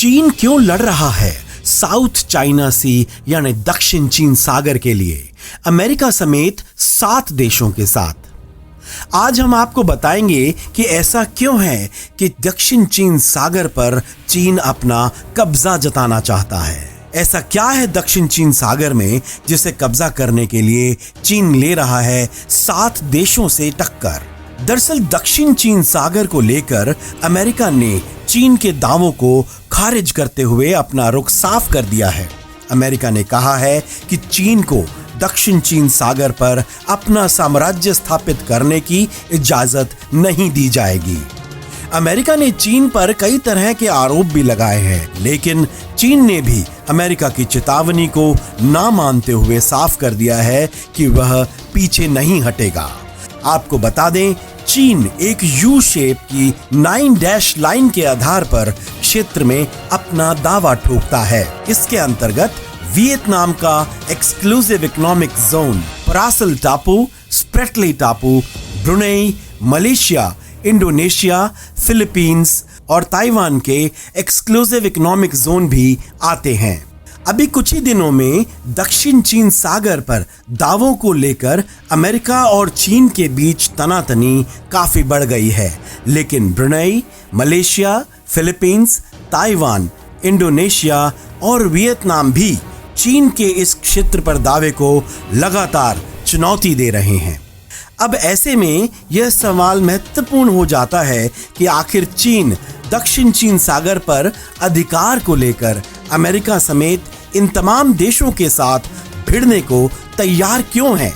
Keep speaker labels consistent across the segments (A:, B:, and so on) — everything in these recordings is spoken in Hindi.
A: चीन क्यों लड़ रहा है साउथ चाइना सी यानी दक्षिण चीन सागर के लिए अमेरिका समेत 7 देशों के साथ? आज हम आपको बताएंगे कि ऐसा क्यों है कि दक्षिण चीन सागर पर चीन अपना कब्जा जताना चाहता है। ऐसा क्या है दक्षिण चीन सागर में जिसे कब्जा करने के लिए चीन ले रहा है 7 देशों से टक्कर। दरअसल दक्षिण चीन सागर को लेकर अमेरिका ने चीन के दावों को खारिज करते हुए अपना रुख साफ कर दिया है। अमेरिका ने कहा है कि चीन को दक्षिण चीन सागर पर अपना साम्राज्य स्थापित करने की इजाजत नहीं दी जाएगी। अमेरिका ने चीन पर कई तरह के आरोप भी लगाए हैं, लेकिन चीन ने भी अमेरिका की चेतावनी को ना मानते हुए साफ कर दिया है कि वह पीछे नहीं हटेगा। आपको बता दें, चीन एक यू शेप की 9 डैश लाइन के आधार पर क्षेत्र में अपना दावा ठोकता है। इसके अंतर्गत वियतनाम का एक्सक्लूसिव इकोनॉमिक जोन, परासल टापू, स्प्रेटली टापू, ब्रुनेई, मलेशिया, इंडोनेशिया, फिलीपींस और ताइवान के एक्सक्लूसिव इकोनॉमिक जोन भी आते हैं। अभी कुछ ही दिनों में दक्षिण चीन सागर पर दावों को लेकर अमेरिका और चीन के बीच तनातनी काफी बढ़ गई है, लेकिन Brunei, Malaysia, Philippines, Taiwan, Indonesia और वियतनाम भी चीन के इस क्षेत्र पर दावे को लगातार चुनौती दे रहे हैं। अब ऐसे में यह सवाल महत्वपूर्ण हो जाता है कि आखिर चीन दक्षिण चीन सागर पर अधिकार को लेकर अमेरिका समेत इन तमाम देशों के साथ भिड़ने को तैयार क्यों है।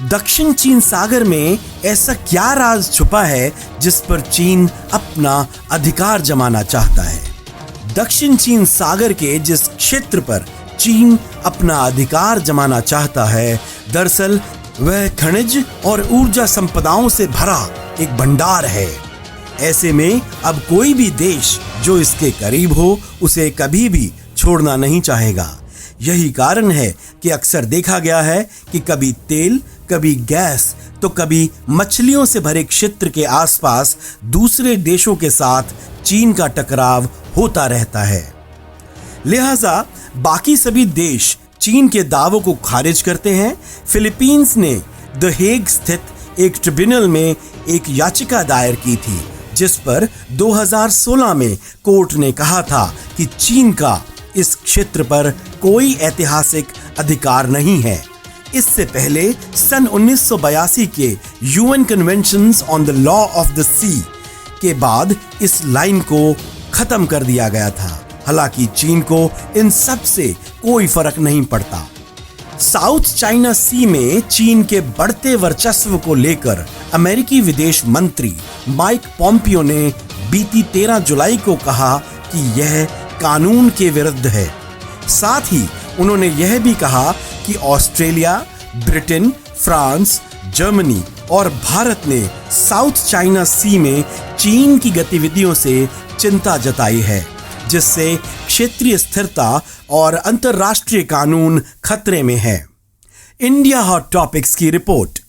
A: दक्षिण चीन सागर में ऐसा क्या राज छुपा है जिस पर चीन अपना अधिकार जमाना चाहता है। दक्षिण चीन सागर के जिस क्षेत्र पर चीन अपना अधिकार जमाना चाहता है, दरअसल वह खनिज और ऊर्जा संपदाओं से भरा एक भंडार है। ऐसे में अब कोई भी देश जो इसके करीब हो उसे कभी भी छोड़ना नहीं चाहेगा। यही कारण है कि अक्सर देखा गया है कि कभी तेल, कभी गैस तो कभी मछलियों से भरे क्षेत्र के आसपास दूसरे देशों के साथ चीन का टकराव होता रहता है। लिहाजा बाकी सभी देश चीन के दावों को खारिज करते हैं। फिलीपींस ने द हेग स्थित एक ट्रिब्यूनल में एक याचिका दायर की थी, जिस पर 2016 में कोर्ट ने कहा था कि चीन का इस क्षेत्र पर कोई ऐतिहासिक अधिकार नहीं है। इससे पहले सन 1982 के UN conventions on the law of the sea के बाद इस लाइन को खत्म कर दिया गया था। हालांकि चीन को इन सब से कोई फर्क नहीं पड़ता। साउथ चाइना सी में चीन के बढ़ते वर्चस्व को लेकर अमेरिकी विदेश मंत्री माइक पॉम्पियो ने बीती 13 जुलाई को कहा कि यह कानून के विरुद्ध है। साथ ही उन्होंने यह भी कहा कि ऑस्ट्रेलिया, ब्रिटेन, फ्रांस, जर्मनी और भारत ने साउथ चाइना सी में चीन की गतिविधियों से चिंता जताई है, जिससे क्षेत्रीय स्थिरता और अंतर्राष्ट्रीय कानून खतरे में है। इंडिया हॉट टॉपिक्स की रिपोर्ट।